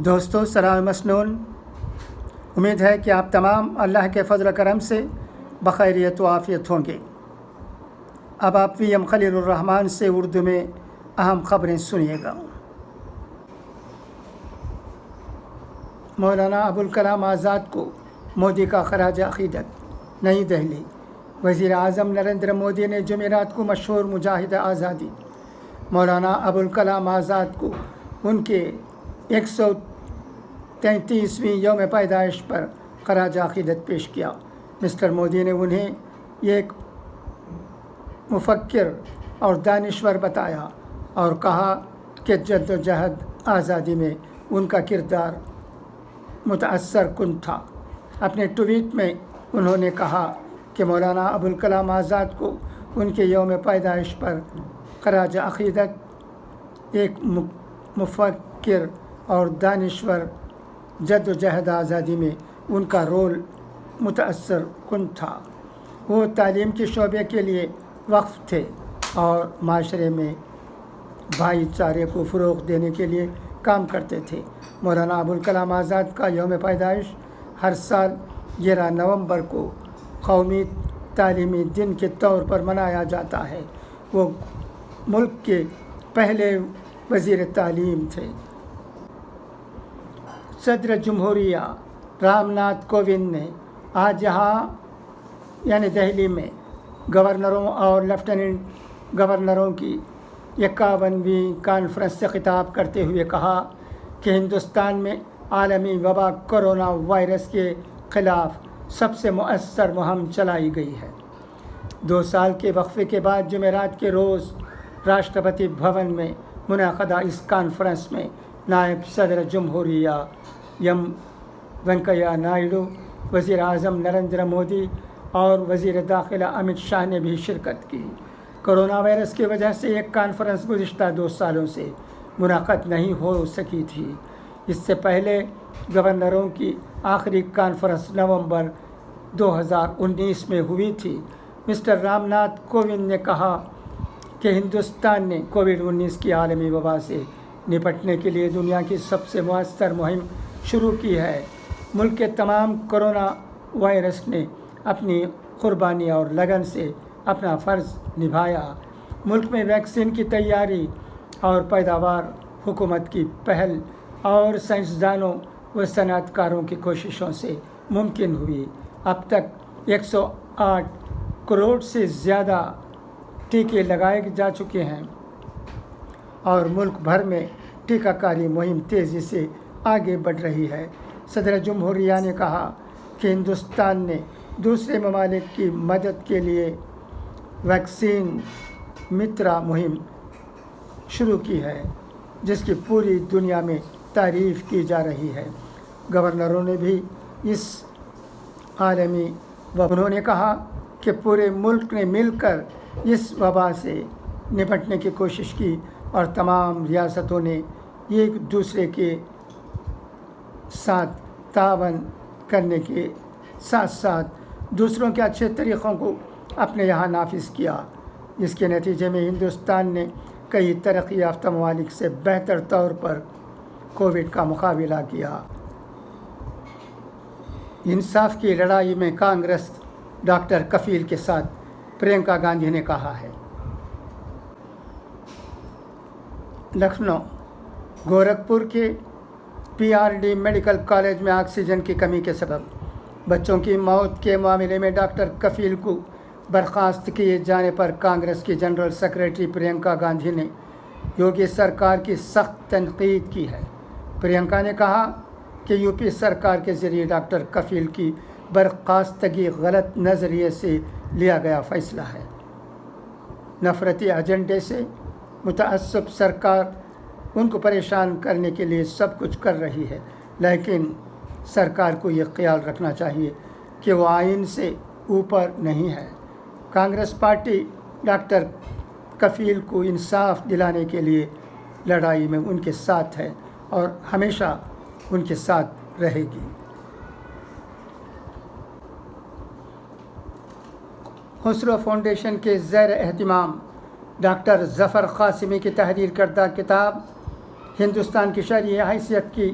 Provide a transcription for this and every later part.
دوستو سلام مسنون، امید ہے کہ آپ تمام اللہ کے فضل و کرم سے بخیریت و عافیت ہوں گے۔ اب آپ وی ایم خلیل الرحمن سے اردو میں اہم خبریں سنیے گا۔ مولانا ابوالکلام آزاد کو مودی کا خراج عقیدت۔ نئی دہلی، وزیر اعظم نریندر مودی نے جمعرات کو مشہور مجاہد آزادی مولانا ابوالکلام آزاد کو ان کے 133ویں یوم پیدائش پر خراج عقیدت پیش کیا۔ مسٹر مودی نے انہیں ایک مفکر اور دانشور بتایا اور کہا کہ جد و جہد آزادی میں ان کا کردار متاثر کن تھا۔ اپنے ٹویٹ میں انہوں نے کہا کہ مولانا ابوالکلام آزاد کو ان کے یوم پیدائش پر خراج عقیدت ایک مفکر اور دانشور، جد و جہد آزادی میں ان کا رول متاثر کن تھا۔ وہ تعلیم کے شعبے کے لیے وقف تھے اور معاشرے میں بھائی چارے کو فروغ دینے کے لیے کام کرتے تھے۔ مولانا ابوالکلام آزاد کا یوم پیدائش ہر سال 11 نومبر کو قومی تعلیمی دن کے طور پر منایا جاتا ہے۔ وہ ملک کے پہلے وزیر تعلیم تھے۔ صدر جمہوریہ رام ناتھ کووند نے آج یہاں یعنی دہلی میں گورنروں اور لیفٹیننٹ گورنروں کی 51ویں کانفرنس سے خطاب کرتے ہوئے کہا کہ ہندوستان میں عالمی وبا کرونا وائرس کے خلاف سب سے مؤثر مہم چلائی گئی ہے۔ 2 سال کے وقفے کے بعد جمعرات کے روز راشٹرپتی بھون میں منعقدہ اس کانفرنس میں نائب صدر جمہوریہ ایم وینکیا نائیڈو، وزیر اعظم نریندر مودی اور وزیر داخلہ امت شاہ نے بھی شرکت کی۔ کرونا وائرس کی وجہ سے ایک کانفرنس گزشتہ 2 سالوں سے منعقد نہیں ہو سکی تھی۔ اس سے پہلے گورنروں کی آخری کانفرنس نومبر 2019 میں ہوئی تھی۔ مسٹر رام ناتھ کووند نے کہا کہ ہندوستان نے کووڈ-19 کی عالمی وبا سے نپٹنے کے لیے دنیا کی سب سے مؤثر مہم شروع کی ہے۔ ملک کے تمام کورونا وائرس نے اپنی قربانی اور لگن سے اپنا فرض نبھایا۔ ملک میں ویکسین کی تیاری اور پیداوار حکومت کی پہل اور سائنسدانوں و صنعت کاروں کی کوششوں سے ممکن ہوئی۔ اب تک 108 کروڑ سے زیادہ ٹیکے لگائے جا چکے ہیں اور ملک بھر میں ٹیکہ کاری مہم تیزی سے آگے بڑھ رہی ہے۔ صدر جمہوریہ نے کہا کہ ہندوستان نے دوسرے ممالک کی مدد کے لیے ویکسین مترا مہم شروع کی ہے، جس کی پوری دنیا میں تعریف کی جا رہی ہے۔ گورنروں نے بھی اس عالمی انہوں نے کہا کہ پورے ملک نے مل کر اس وبا سے نپٹنے کی کوشش کی اور تمام ریاستوں نے ایک دوسرے کے ساتھ تعاون کرنے کے ساتھ ساتھ دوسروں کے اچھے طریقوں کو اپنے یہاں نافذ کیا۔ اس کے نتیجے میں ہندوستان نے کئی ترقی یافتہ ممالک سے بہتر طور پر کووڈ کا مقابلہ کیا۔ انصاف کی لڑائی میں کانگریس ڈاکٹر کفیل کے ساتھ، پرینکا گاندھی نے کہا ہے۔ لکھنؤ، گورکھپور کے PRD میڈیکل کالج میں آکسیجن کی کمی کے سبب بچوں کی موت کے معاملے میں ڈاکٹر کفیل کو برخاست کیے جانے پر کانگریس کی جنرل سیکریٹری پرینکا گاندھی نے یوگی سرکار کی سخت تنقید کی ہے۔ پرینکا نے کہا کہ UP سرکار کے ذریعے ڈاکٹر کفیل کی برخاستگی غلط نظریے سے لیا گیا فیصلہ ہے۔ نفرتی ایجنڈے سے متعصب سرکار ان کو پریشان کرنے کے لیے سب کچھ کر رہی ہے، لیکن سرکار کو یہ خیال رکھنا چاہیے کہ وہ آئین سے اوپر نہیں ہے۔ کانگریس پارٹی ڈاکٹر کفیل کو انصاف دلانے کے لیے لڑائی میں ان کے ساتھ ہے اور ہمیشہ ان کے ساتھ رہے گی۔ خسرو فاؤنڈیشن کے زیر اہتمام ڈاکٹر ظفر قاسمی کی تحریر کردہ کتاب ہندوستان کی شرعی حیثیت کی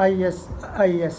ISIS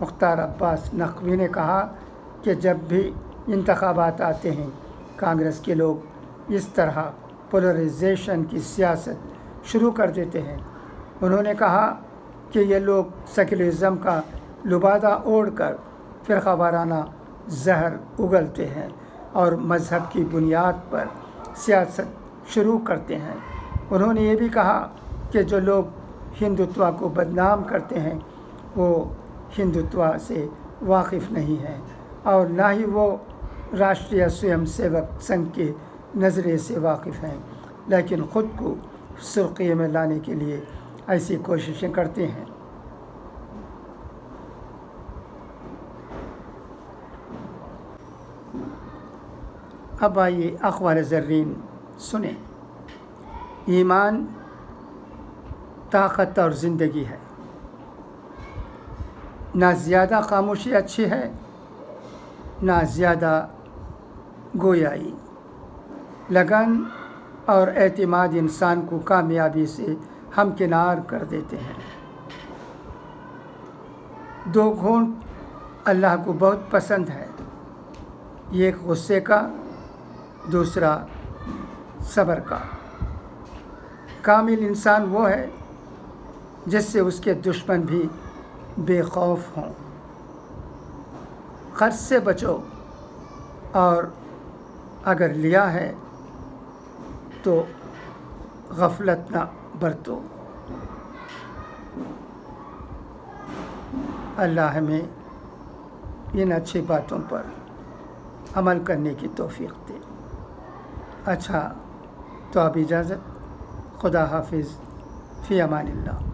مختار عباس نقوی نے کہا کہ جب بھی انتخابات آتے ہیں کانگریس کے لوگ اس طرح پولرائزیشن کی سیاست شروع کر دیتے ہیں۔ انہوں نے کہا کہ یہ لوگ سیکولرزم کا لبادہ اوڑھ کر فرقہ وارانہ زہر اگلتے ہیں اور مذہب کی بنیاد پر سیاست شروع کرتے ہیں۔ انہوں نے یہ بھی کہا کہ جو لوگ ہندوتوا کو بدنام کرتے ہیں وہ ہندوتوا سے واقف نہیں ہیں اور نہ ہی وہ راشٹریہ سویم سیوک سنگھ کے نظریے سے واقف ہیں، لیکن خود کو سرخیوں میں لانے کے لیے ایسی کوششیں کرتے ہیں۔ اب آئیے اقوال زرین سنیں۔ ایمان طاقت اور زندگی ہے، نہ زیادہ خاموشی اچھی ہے نہ زیادہ گویائی۔ لگن اور اعتماد انسان کو کامیابی سے ہمکنار کر دیتے ہیں۔ دو گھونٹ اللہ کو بہت پسند ہے، ایک غصے کا، دوسرا صبر کا۔ کامل انسان وہ ہے جس سے اس کے دشمن بھی بے خوف ہوں۔ قرض سے بچو اور اگر لیا ہے تو غفلت نہ برتو۔ اللہ ہمیں ان اچھی باتوں پر عمل کرنے کی توفیق دے۔ اچھا تو اب اجازت، خدا حافظ، فی امان اللہ۔